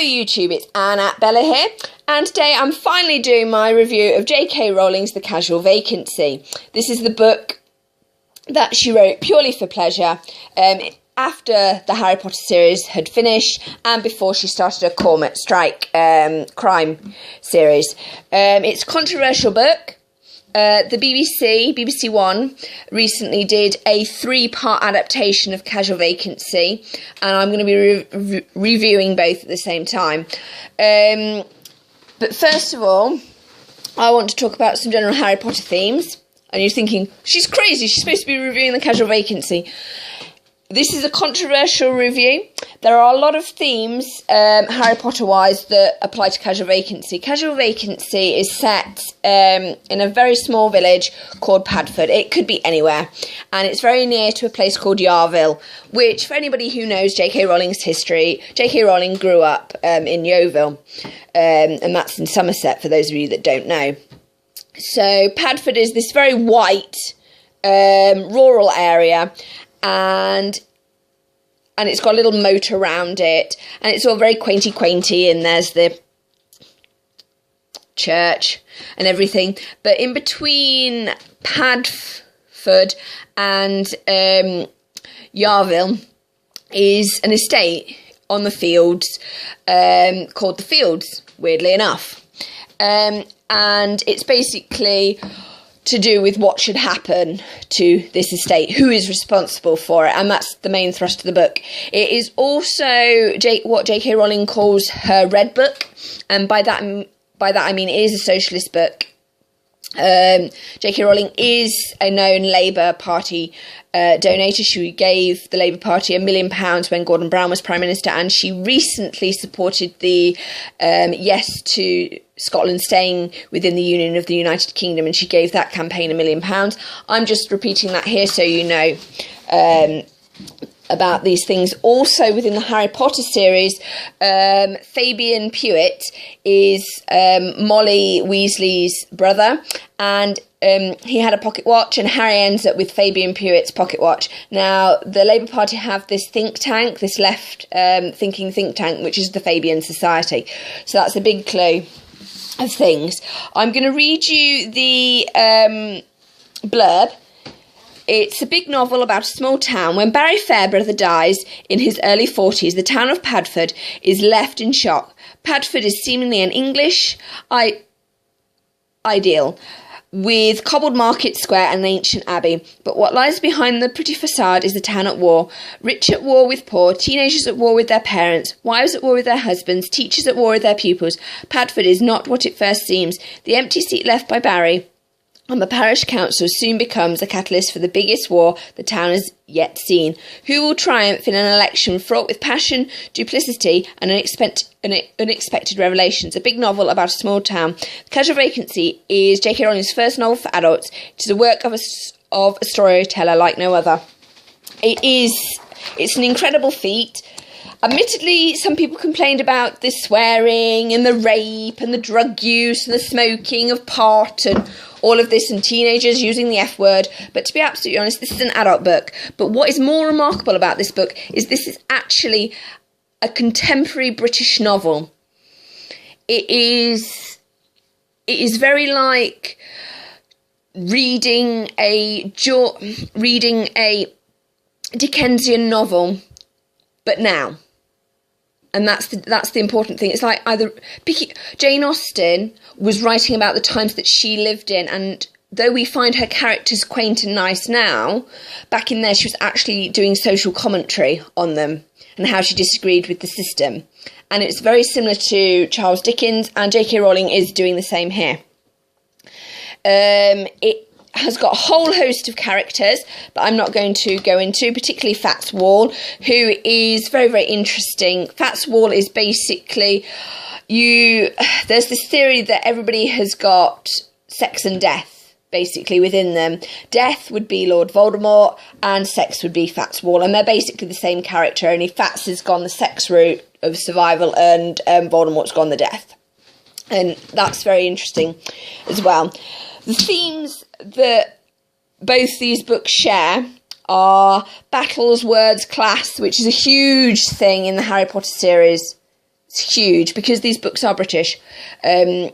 YouTube, it's Anne at Bella here, and today I'm finally doing my review of J.K. Rowling's The Causal Vacancy. This is the book that she wrote purely for pleasure, after the Harry Potter series had finished and before she started her Cormac Strike crime series. It's a controversial book. The BBC One, recently did a 3-part adaptation of Causal Vacancy, and I'm going to be reviewing both at the same time. But first of all, I want to talk about some general Harry Potter themes. And you're thinking, she's crazy, she's supposed to be reviewing the Causal Vacancy. This is a controversial review. There are a lot of themes, Harry Potter-wise, that apply to Causal Vacancy. Causal Vacancy is set in a very small village called Padford. It could be anywhere. And it's very near to a place called Yarville, which, for anybody who knows J.K. Rowling's history, J.K. Rowling grew up in Yeovil, and that's in Somerset, for those of you that don't know. So Padford is this very white, rural area, and it's got a little moat around it, and it's all very quainty, and there's the church and everything. But in between Padford and Yarville is an estate on the fields called the Fields, weirdly enough. And it's basically to do with what should happen to this estate, who is responsible for it, and that's the main thrust of the book. It is also what J.K. Rowling calls her Red Book, and by that I mean it is a socialist book. J.K. Rowling is a known Labour Party donator. She gave the Labour Party £1 million when Gordon Brown was Prime Minister, and she recently supported the yes to Scotland staying within the Union of the United Kingdom, and she gave that campaign £1 million. I'm just repeating that here so you know about these things. Also within the Harry Potter series, Fabian Pewit is Molly Weasley's brother, and he had a pocket watch, and Harry ends up with Fabian Pewit's pocket watch. Now, the Labour Party have this think tank, this left thinking think tank, which is the Fabian Society. So that's a big clue of things. I'm going to read you the blurb. It's a big novel about a small town. When Barry Fairbrother dies in his early 40s, the town of Padford is left in shock. Padford is seemingly an English ideal, with cobbled market square and an ancient abbey. But what lies behind the pretty facade is the town at war. Rich at war with poor, teenagers at war with their parents, wives at war with their husbands, teachers at war with their pupils. Padford is not what it first seems. The empty seat left by Barry on the parish council soon becomes a catalyst for the biggest war the town has yet seen. Who will triumph in an election fraught with passion, duplicity, and unexpected revelations? A big novel about a small town. The Causal Vacancy is J.K. Rowling's first novel for adults. It is a work of a storyteller like no other. It's an incredible feat. Admittedly, some people complained about the swearing and the rape and the drug use and the smoking of pot and all of this, and teenagers using the F word. But to be absolutely honest, this is an adult book. But what is more remarkable about this book is this is actually a contemporary British novel. It is very like reading a Dickensian novel, but now. And that's the important thing. It's like Jane Austen was writing about the times that she lived in, and though we find her characters quaint and nice now, back in there she was actually doing social commentary on them and how she disagreed with the system. And it's very similar to Charles Dickens, and J.K. Rowling is doing the same here. It has got a whole host of characters that I'm not going to go into, particularly Fats Wall, who is very, very interesting. Fats Wall is basically, there's this theory that everybody has got sex and death, basically, within them. Death would be Lord Voldemort, and sex would be Fats Wall, and they're basically the same character, only Fats has gone the sex route of survival, and Voldemort's gone the death. And that's very interesting as well. The themes that both these books share are battles, words, class, which is a huge thing in the Harry Potter series. It's huge because these books are British. And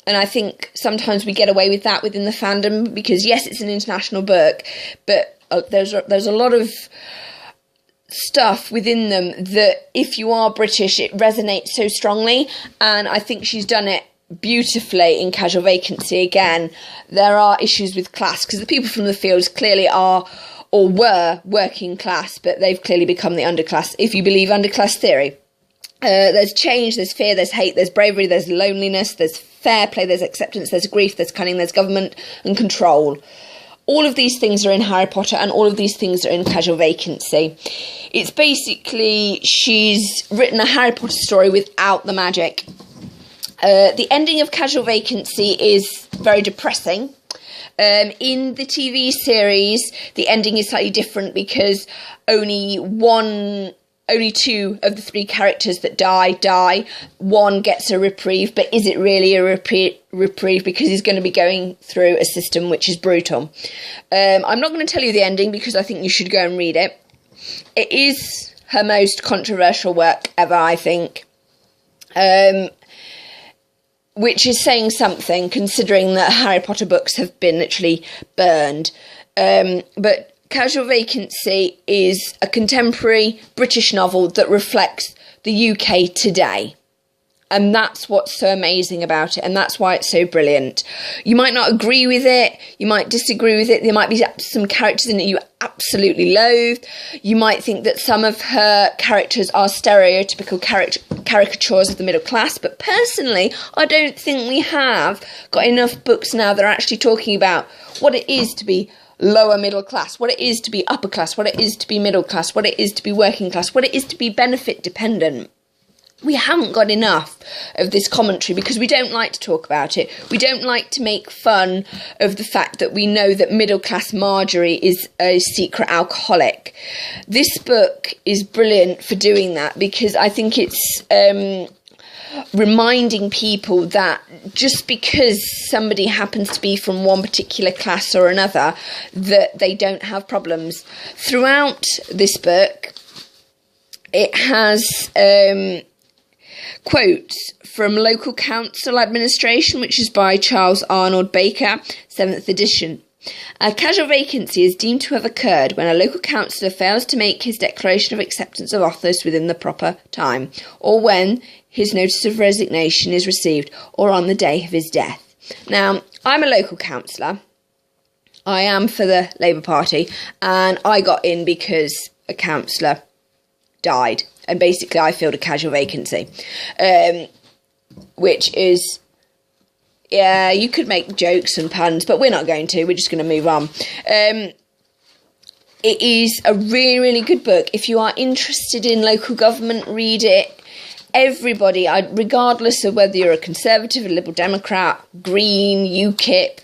I think sometimes we get away with that within the fandom because, yes, it's an international book, but there's a lot of stuff within them that if you are British, it resonates so strongly. And I think she's done it beautifully in Causal Vacancy. Again, there are issues with class because the people from the fields clearly are or were working class, but they've clearly become the underclass, if you believe underclass theory. There's change, there's fear, there's hate, there's bravery, there's loneliness, there's fair play, there's acceptance, there's grief, there's cunning, there's government and control. All of these things are in Harry Potter and all of these things are in Causal Vacancy. It's basically, she's written a Harry Potter story without the magic. The ending of Causal Vacancy is very depressing. In the TV series, the ending is slightly different because only two of the three characters that die. One gets a reprieve, but is it really a reprieve because he's going to be going through a system which is brutal. I'm not going to tell you the ending because I think you should go and read it. It is her most controversial work ever, I think. Which is saying something, considering that Harry Potter books have been literally burned. But Causal Vacancy is a contemporary British novel that reflects the UK today. And that's what's so amazing about it, and that's why it's so brilliant. You might not agree with it, you might disagree with it, there might be some characters in it you absolutely loathe, you might think that some of her characters are stereotypical caricatures of the middle class, but personally, I don't think we have got enough books now that are actually talking about what it is to be lower middle class, what it is to be upper class, what it is to be middle class, what it is to be working class, what it is to be benefit dependent. We haven't got enough of this commentary because we don't like to talk about it. We don't like to make fun of the fact that we know that middle class Marjorie is a secret alcoholic. This book is brilliant for doing that because I think it's reminding people that just because somebody happens to be from one particular class or another, that they don't have problems. Throughout this book, it has quotes from Local Council Administration, which is by Charles Arnold Baker, 7th edition. A causal vacancy is deemed to have occurred when a local councillor fails to make his declaration of acceptance of office within the proper time, or when his notice of resignation is received, or on the day of his death. Now, I'm a local councillor. I am for the Labour Party, and I got in because a councillor died, and basically I filled a causal vacancy, which is, yeah, you could make jokes and puns, but we're not going to. We're just going to move on. It is a really, really good book. If you are interested in local government, read it. Everybody, regardless of whether you're a Conservative, a Liberal Democrat, Green, UKIP,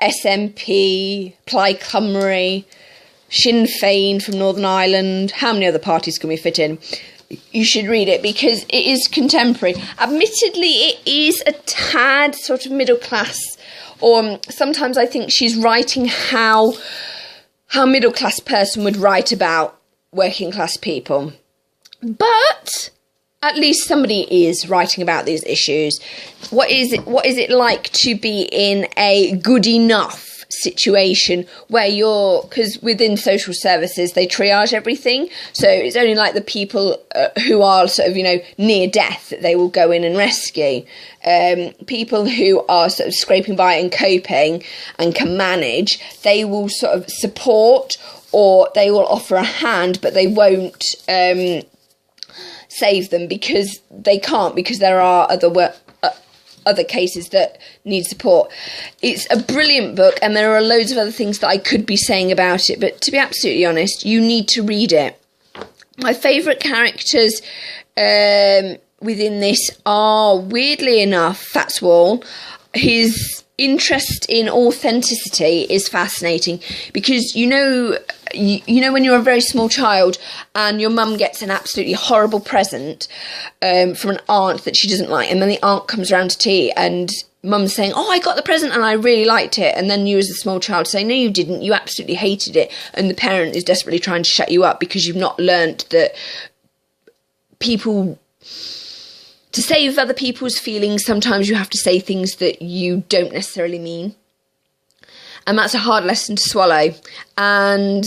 SNP, Plaid Cymru, Sinn Féin from Northern Ireland, how many other parties can we fit in? You should read it because it is contemporary. Admittedly, it is a tad sort of middle class, or sometimes I think she's writing how a middle class person would write about working class people. But at least somebody is writing about these issues. What is it like to be in a good enough situation where because within social services they triage everything, so it's only like the people who are sort of near death that they will go in and rescue. People who are sort of scraping by and coping and can manage, they will sort of support or they will offer a hand, but they won't save them because they can't, because there are other cases that need support. It's a brilliant book, and there are loads of other things that I could be saying about it, but to be absolutely honest, you need to read it. My favourite characters within this are, weirdly enough, Fatswall. His interest in authenticity is fascinating because you know when you're a very small child and your mum gets an absolutely horrible present from an aunt that she doesn't like, and then the aunt comes around to tea and mum's saying, oh, I got the present and I really liked it, and then you as a small child say, no you didn't, you absolutely hated it, and the parent is desperately trying to shut you up because you've not learnt that people to save other people's feelings, sometimes you have to say things that you don't necessarily mean. And that's a hard lesson to swallow. And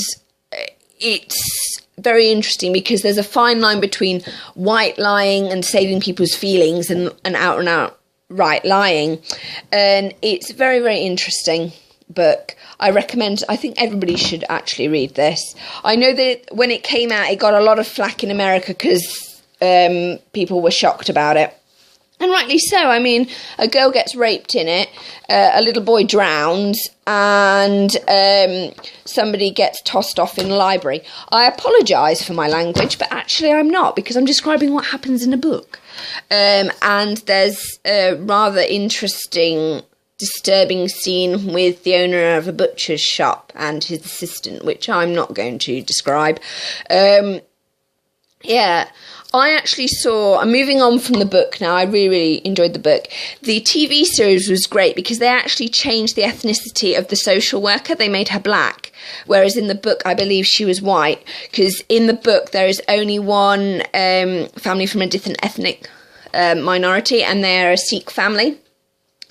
it's very interesting because there's a fine line between white lying and saving people's feelings and out right lying. And it's very, very interesting book. I think everybody should actually read this. I know that when it came out, it got a lot of flack in America because people were shocked about it. And rightly so. I mean, a girl gets raped in it, a little boy drowns, and somebody gets tossed off in a library. I apologise for my language, but actually I'm not, because I'm describing what happens in a book. And there's a rather interesting, disturbing scene with the owner of a butcher's shop and his assistant, which I'm not going to describe. I'm moving on from the book now. I really, really enjoyed the book. The TV series was great because they actually changed the ethnicity of the social worker. They made her black, whereas in the book, I believe she was white, because in the book, there is only one family from a different ethnic minority, and they're a Sikh family.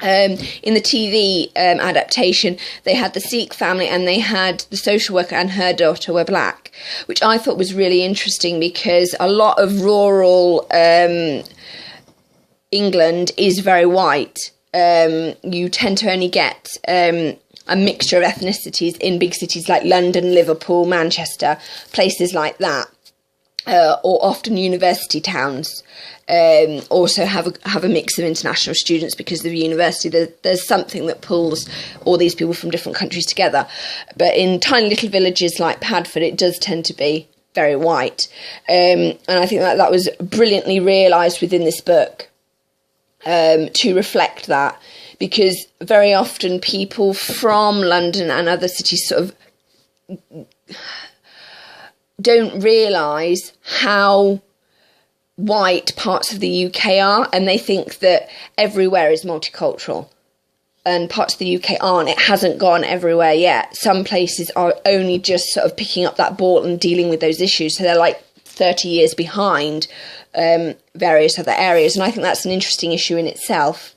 In the TV adaptation, they had the Sikh family and they had the social worker and her daughter were black, which I thought was really interesting because a lot of rural England is very white. You tend to only get a mixture of ethnicities in big cities like London, Liverpool, Manchester, places like that. Or often university towns also have a mix of international students because of the university. There's something that pulls all these people from different countries together. But in tiny little villages like Padford, it does tend to be very white. And I think that was brilliantly realised within this book to reflect that, because very often people from London and other cities sort of don't realise how white parts of the UK are, and they think that everywhere is multicultural and parts of the UK aren't. It hasn't gone everywhere yet. Some places are only just sort of picking up that ball and dealing with those issues, so they're like 30 years behind various other areas. And I think that's an interesting issue in itself,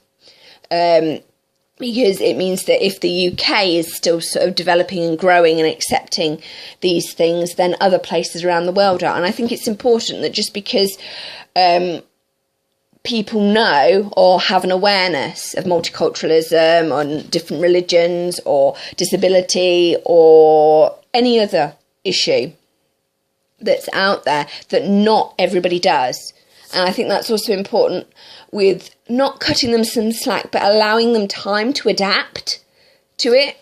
because it means that if the UK is still sort of developing and growing and accepting these things, then other places around the world are. And I think it's important that just because people know or have an awareness of multiculturalism on different religions or disability or any other issue that's out there, that not everybody does. And I think that's also important with not cutting them some slack, but allowing them time to adapt to it,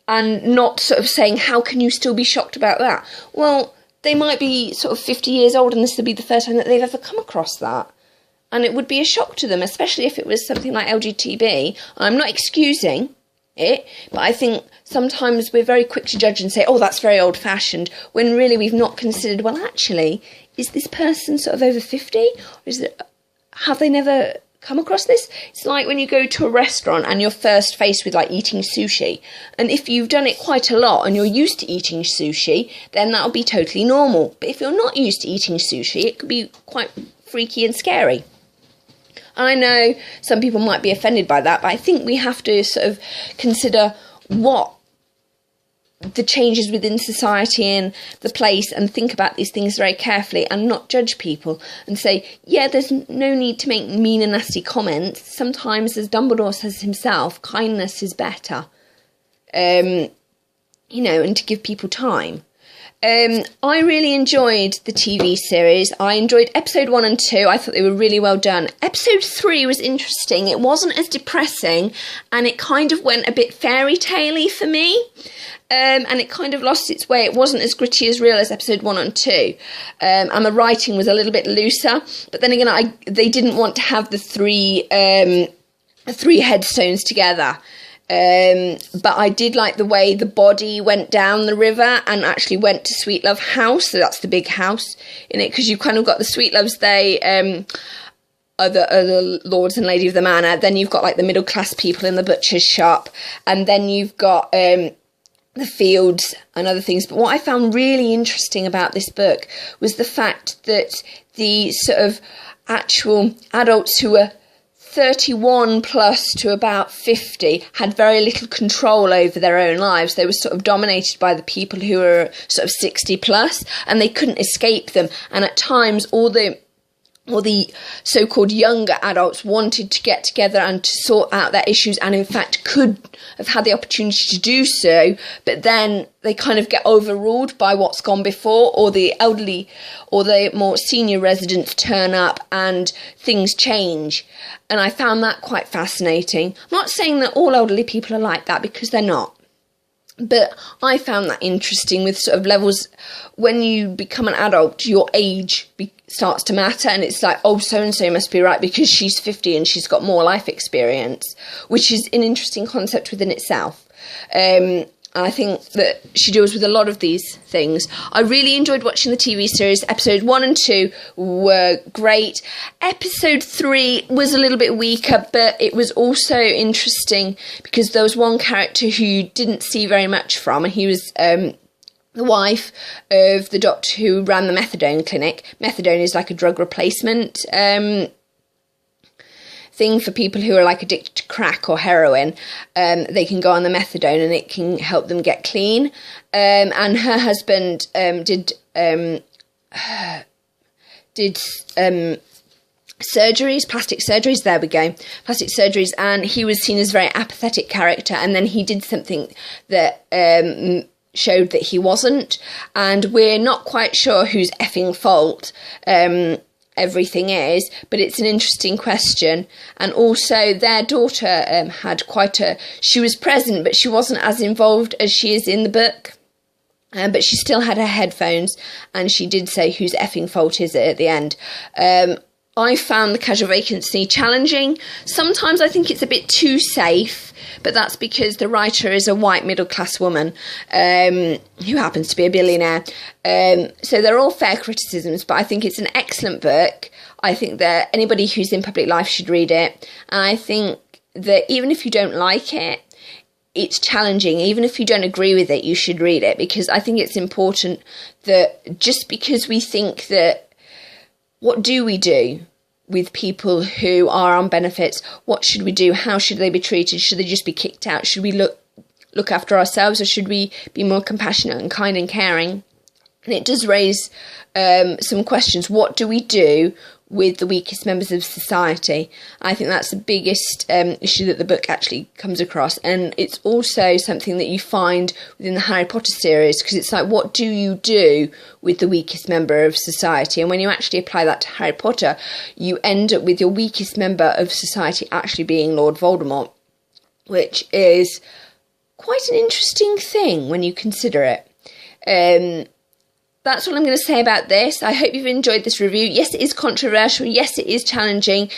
and not sort of saying, how can you still be shocked about that? Well, they might be sort of 50 years old and this would be the first time that they've ever come across that. And it would be a shock to them, especially if it was something like LGTB. I'm not excusing it, but I think sometimes we're very quick to judge and say, oh, that's very old-fashioned, when really we've not considered, well, actually, is this person sort of over 50? Or have they never come across this? It's like when you go to a restaurant and you're first faced with like eating sushi, and if you've done it quite a lot and you're used to eating sushi, then that'll be totally normal. But if you're not used to eating sushi, it could be quite freaky and scary. I know some people might be offended by that, but I think we have to sort of consider what the changes within society and the place, and think about these things very carefully and not judge people and say, yeah, there's no need to make mean and nasty comments. Sometimes, as Dumbledore says himself, kindness is better, and to give people time. I really enjoyed the TV series. I enjoyed episode 1 and 2. I thought they were really well done. Episode 3 was interesting. It wasn't as depressing, and it kind of went a bit fairy tale-y for me. And it kind of lost its way. It wasn't as gritty as real as episode 1 and 2. And the writing was a little bit looser. But then again, they didn't want to have the three headstones together. But I did like the way the body went down the river and actually went to Sweet Love House. So that's the big house in it, because you've kind of got the Sweet Loves, they are the lords and lady of the manor. Then you've got like the middle class people in the butcher's shop, and then you've got the fields and other things. But what I found really interesting about this book was the fact that the sort of actual adults who were 31 plus to about 50 had very little control over their own lives. They were sort of dominated by the people who were sort of 60 plus, and they couldn't escape them. And at times, all the so-called younger adults wanted to get together and to sort out their issues, and in fact could have had the opportunity to do so, but then they kind of get overruled by what's gone before, or the elderly or the more senior residents turn up and things change. And I found that quite fascinating. I'm not saying that all elderly people are like that, because they're not. But I found that interesting with sort of levels. When you become an adult, your age starts to matter, and it's like, oh, so-and-so must be right because she's 50 and she's got more life experience, which is an interesting concept within itself. I think that she deals with a lot of these things. I really enjoyed watching the TV series. Episodes 1 and 2 were great. Episode 3 was a little bit weaker, but it was also interesting because there was one character who you didn't see very much from, and he was the wife of the doctor who ran the methadone clinic. Methadone is like a drug replacement thing for people who are like addicted to crack or heroin. They can go on the methadone and it can help them get clean. And her husband did surgeries, plastic surgeries, there we go, plastic surgeries, and he was seen as a very apathetic character, and then he did something that showed that he wasn't, and we're not quite sure whose effing fault everything is, but it's an interesting question. And also their daughter had she was present, but she wasn't as involved as she is in the book. But she still had her headphones, and she did say whose effing fault is it at the end. I found the Causal Vacancy challenging. Sometimes I think it's a bit too safe, but that's because the writer is a white middle-class woman who happens to be a billionaire. So they're all fair criticisms, but I think it's an excellent book. I think that anybody who's in public life should read it. And I think that even if you don't like it, it's challenging. Even if you don't agree with it, you should read it, because I think it's important that just because we think that, what do we do with people who are on benefits? What should we do? How should they be treated? Should they just be kicked out? Should we look after ourselves, or should we be more compassionate and kind and caring? And it does raise some questions. What do we do with the weakest members of society? I think that's the biggest issue that the book actually comes across. And it's also something that you find within the Harry Potter series, because it's like, what do you do with the weakest member of society? And when you actually apply that to Harry Potter, you end up with your weakest member of society actually being Lord Voldemort, which is quite an interesting thing when you consider it. That's all I'm going to say about this. I hope you've enjoyed this review. Yes, it is controversial. Yes, it is challenging.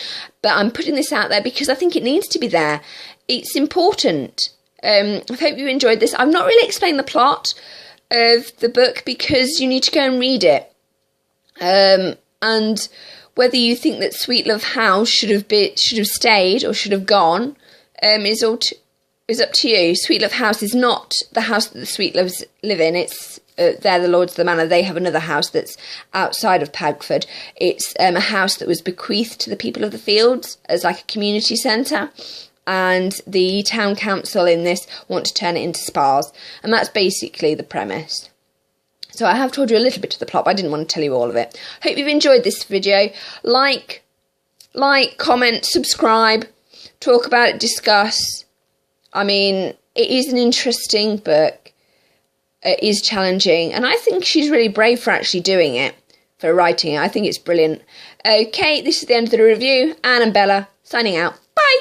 But I'm putting this out there because I think it needs to be there. It's important. I hope you enjoyed this. I've not really explained the plot of the book because you need to go and read it. And whether you think that Sweet Love House should have stayed or should have gone is up to you. Sweet Love House is not the house that the Sweet Loves live in. It's they're the Lords of the Manor. They have another house that's outside of Pagford. It's a house that was bequeathed to the people of the Fields as like a community centre, and the town council in this want to turn it into spas, and that's basically the premise. So I have told you a little bit of the plot, but I didn't want to tell you all of it. Hope you've enjoyed this video. Like, comment, subscribe, talk about it, discuss. I mean, it is an interesting book. It is challenging, and I think she's really brave for actually doing it, for writing it. I think it's brilliant. Okay, this is the end of the review. Anne and Bella signing out. Bye!